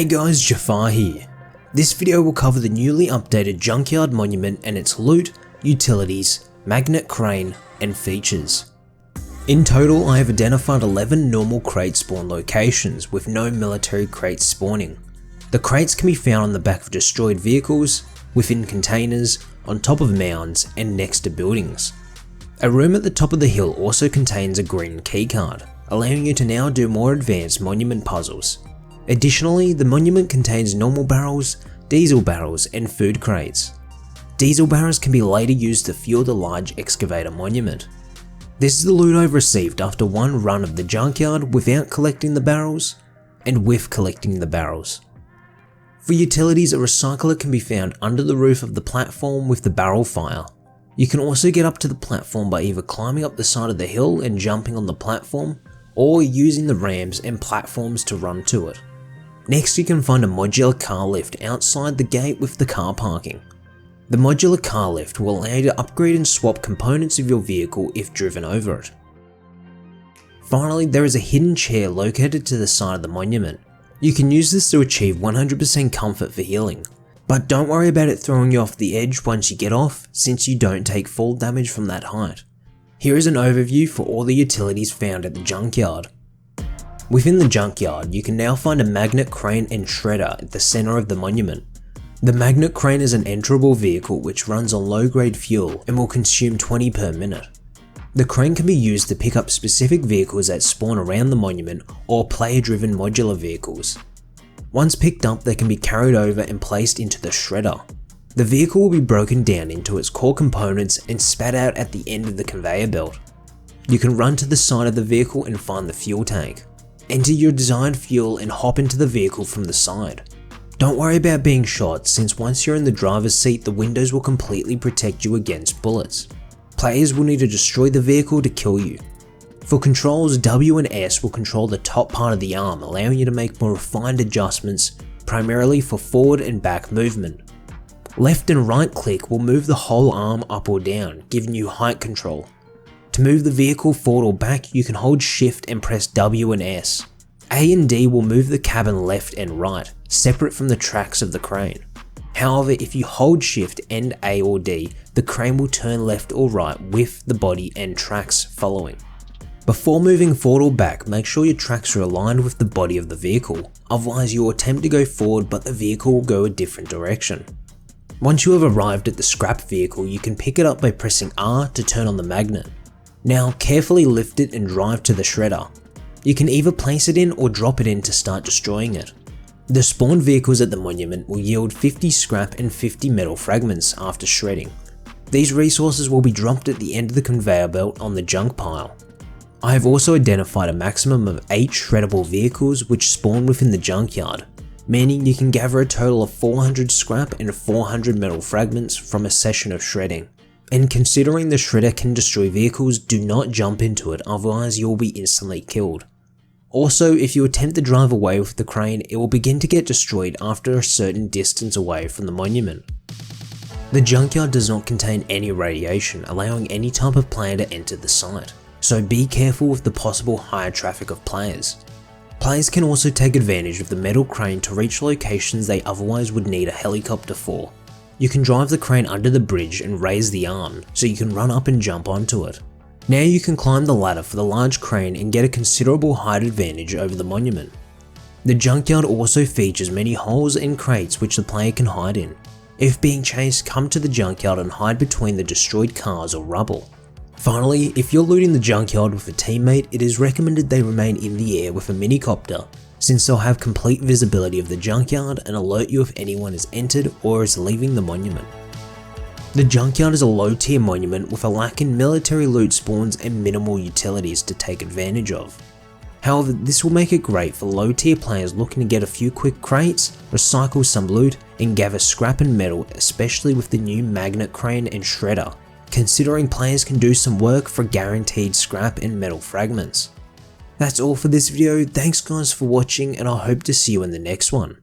Hey guys, Jfarr here. This video will cover the newly updated Junkyard monument and its loot, utilities, magnet crane, and features. In total, I have identified 11 normal crate spawn locations with no military crates spawning. The crates can be found on the back of destroyed vehicles, within containers, on top of mounds, and next to buildings. A room at the top of the hill also contains a green keycard, allowing you to now do more advanced monument puzzles. Additionally, the monument contains normal barrels, diesel barrels, and food crates. Diesel barrels can be later used to fuel the large excavator monument. This is the loot I've received after one run of the junkyard without collecting the barrels, and with collecting the barrels. For utilities, a recycler can be found under the roof of the platform with the barrel fire. You can also get up to the platform by either climbing up the side of the hill and jumping on the platform, or using the ramps and platforms to run to it. Next, you can find a modular car lift outside the gate with the car parking. The modular car lift will allow you to upgrade and swap components of your vehicle if driven over it. Finally, there is a hidden chair located to the side of the monument. You can use this to achieve 100% comfort for healing, but don't worry about it throwing you off the edge once you get off, since you don't take fall damage from that height. Here is an overview for all the utilities found at the junkyard. Within the junkyard, you can now find a magnet crane and shredder at the center of the monument. The magnet crane is an enterable vehicle which runs on low-grade fuel and will consume 20 per minute. The crane can be used to pick up specific vehicles that spawn around the monument or player-driven modular vehicles. Once picked up, they can be carried over and placed into the shredder. The vehicle will be broken down into its core components and spat out at the end of the conveyor belt. You can run to the side of the vehicle and find the fuel tank. Enter your desired fuel and hop into the vehicle from the side. Don't worry about being shot, since once you're in the driver's seat, the windows will completely protect you against bullets. Players will need to destroy the vehicle to kill you. For controls, W and S will control the top part of the arm, allowing you to make more refined adjustments, primarily for forward and back movement. Left and right click will move the whole arm up or down, giving you height control. To move the vehicle forward or back, you can hold Shift and press W and S. A and D will move the cabin left and right, separate from the tracks of the crane. However, if you hold Shift and A or D, the crane will turn left or right with the body and tracks following. Before moving forward or back, make sure your tracks are aligned with the body of the vehicle, otherwise you will attempt to go forward but the vehicle will go a different direction. Once you have arrived at the scrap vehicle, you can pick it up by pressing R to turn on the magnet. Now carefully lift it and drive to the shredder. You can either place it in or drop it in to start destroying it. The spawned vehicles at the monument will yield 50 scrap and 50 metal fragments after shredding. These resources will be dropped at the end of the conveyor belt on the junk pile. I have also identified a maximum of 8 shreddable vehicles which spawn within the junkyard, meaning you can gather a total of 400 scrap and 400 metal fragments from a session of shredding. And considering the shredder can destroy vehicles, do not jump into it, otherwise you will be instantly killed. Also, if you attempt to drive away with the crane, it will begin to get destroyed after a certain distance away from the monument. The junkyard does not contain any radiation, allowing any type of player to enter the site, so be careful with the possible higher traffic of players. Players can also take advantage of the metal crane to reach locations they otherwise would need a helicopter for. You can drive the crane under the bridge and raise the arm, so you can run up and jump onto it. Now you can climb the ladder for the large crane and get a considerable height advantage over the monument. The junkyard also features many holes and crates which the player can hide in. If being chased, come to the junkyard and hide between the destroyed cars or rubble. Finally, if you're looting the junkyard with a teammate, it is recommended they remain in the air with a minicopter, since they'll have complete visibility of the junkyard and alert you if anyone has entered or is leaving the monument. The junkyard is a low tier monument with a lack in military loot spawns and minimal utilities to take advantage of. However, this will make it great for low tier players looking to get a few quick crates, recycle some loot, and gather scrap and metal, especially with the new magnet crane and shredder, considering players can do some work for guaranteed scrap and metal fragments. That's all for this video. Thanks guys for watching, and I hope to see you in the next one.